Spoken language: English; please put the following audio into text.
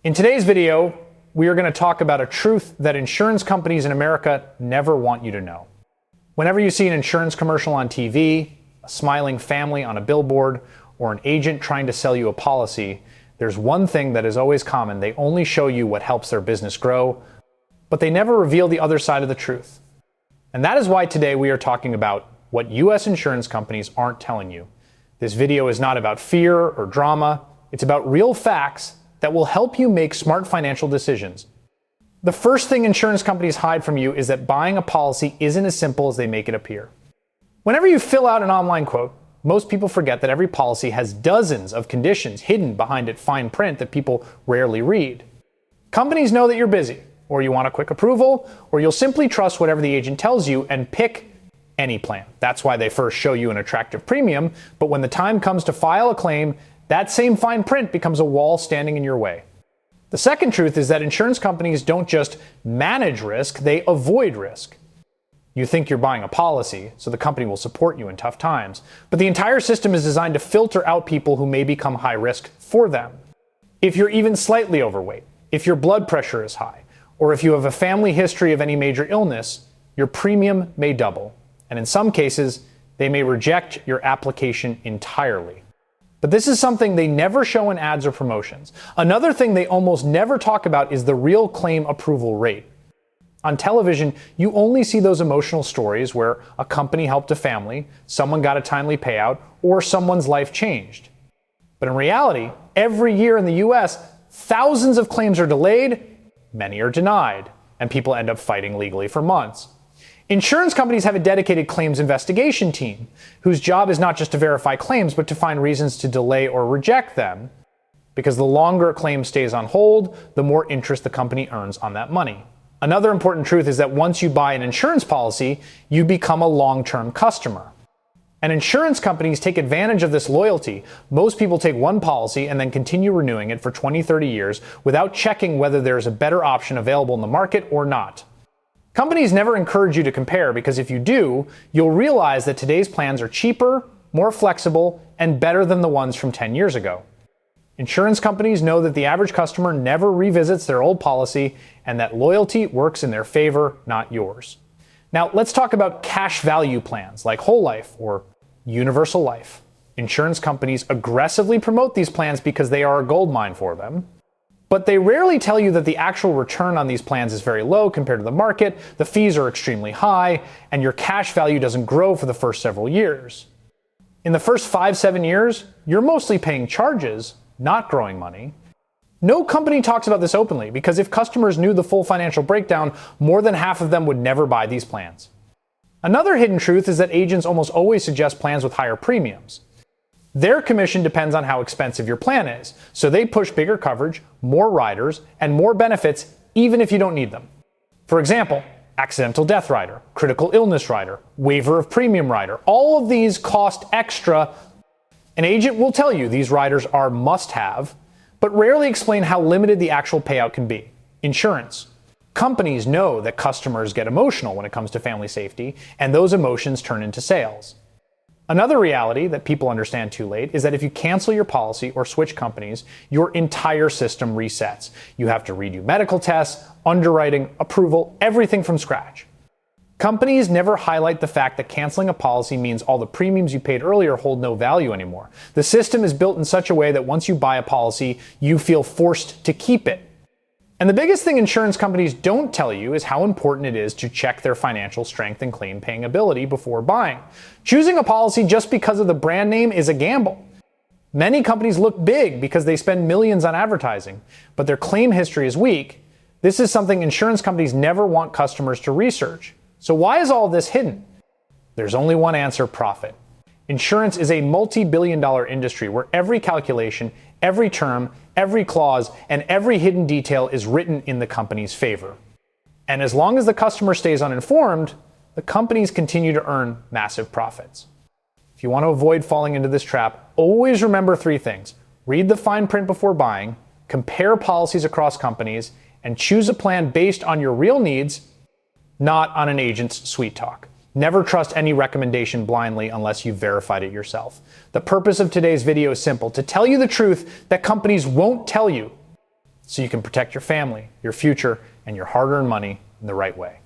In today's video, we are going to talk about a truth that insurance companies in America never want you to know. Whenever you see an insurance commercial on TV, a smiling family on a billboard, or an agent trying to sell you a policy, there's one thing that is always common. They only show you what helps their business grow, but they never reveal the other side of the truth. And that is why today we are talking about what US insurance companies aren't telling you. This video is not about fear or drama. It's about real facts that will help you make smart financial decisions. The first thing insurance companies hide from you is that buying a policy isn't as simple as they make it appear. Whenever you fill out an online quote, most people forget that every policy has dozens of conditions hidden behind its fine print that people rarely read. Companies know that you're busy, or you want a quick approval, or you'll simply trust whatever the agent tells you and pick any plan. That's why they first show you an attractive premium, but when the time comes to file a claim, that same fine print becomes a wall standing in your way. The second truth is that insurance companies don't just manage risk, they avoid risk. You think you're buying a policy, so the company will support you in tough times, but the entire system is designed to filter out people who may become high risk for them. If you're even slightly overweight, if your blood pressure is high, or if you have a family history of any major illness, your premium may double, and in some cases, they may reject your application entirely. But this is something they never show in ads or promotions. Another thing they almost never talk about is the real claim approval rate. On television, you only see those emotional stories where a company helped a family, someone got a timely payout, or someone's life changed. But in reality, every year in the US, thousands of claims are delayed, many are denied, and people end up fighting legally for months. Insurance companies have a dedicated claims investigation team, whose job is not just to verify claims, but to find reasons to delay or reject them, because the longer a claim stays on hold, the more interest the company earns on that money. Another important truth is that once you buy an insurance policy, you become a long-term customer. And insurance companies take advantage of this loyalty. Most people take one policy and then continue renewing it for 20, 30 years without checking whether there's a better option available in the market or not. Companies never encourage you to compare because if you do, you'll realize that today's plans are cheaper, more flexible, and better than the ones from 10 years ago. Insurance companies know that the average customer never revisits their old policy and that loyalty works in their favor, not yours. Now, let's talk about cash value plans like whole life or universal life. Insurance companies aggressively promote these plans because they are a goldmine for them. But they rarely tell you that the actual return on these plans is very low compared to the market, the fees are extremely high, and your cash value doesn't grow for the first several years. In the first 5-7 years, you're mostly paying charges, not growing money. No company talks about this openly because if customers knew the full financial breakdown, more than half of them would never buy these plans. Another hidden truth is that agents almost always suggest plans with higher premiums. Their commission depends on how expensive your plan is, so they push bigger coverage, more riders, and more benefits even if you don't need them. For example, accidental death rider, critical illness rider, waiver of premium rider, all of these cost extra. An agent will tell you these riders are must-have, but rarely explain how limited the actual payout can be. Insurance. Companies know that customers get emotional when it comes to family safety, and those emotions turn into sales. Another reality that people understand too late is that if you cancel your policy or switch companies, your entire system resets. You have to redo medical tests, underwriting, approval, everything from scratch. Companies never highlight the fact that canceling a policy means all the premiums you paid earlier hold no value anymore. The system is built in such a way that once you buy a policy, you feel forced to keep it. And the biggest thing insurance companies don't tell you is how important it is to check their financial strength and claim paying ability before buying. Choosing a policy just because of the brand name is a gamble. Many companies look big because they spend millions on advertising, but their claim history is weak. This is something insurance companies never want customers to research. So why is all this hidden? There's only one answer: profit. Insurance is a multi-billion-dollar industry where every calculation, every term, every clause, and every hidden detail is written in the company's favor. And as long as the customer stays uninformed, the companies continue to earn massive profits. If you want to avoid falling into this trap, always remember 3 things. Read the fine print before buying, compare policies across companies, and choose a plan based on your real needs, not on an agent's sweet talk. Never trust any recommendation blindly unless you've verified it yourself. The purpose of today's video is simple: to tell you the truth that companies won't tell you. so you can protect your family, your future, and your hard-earned money in the right way.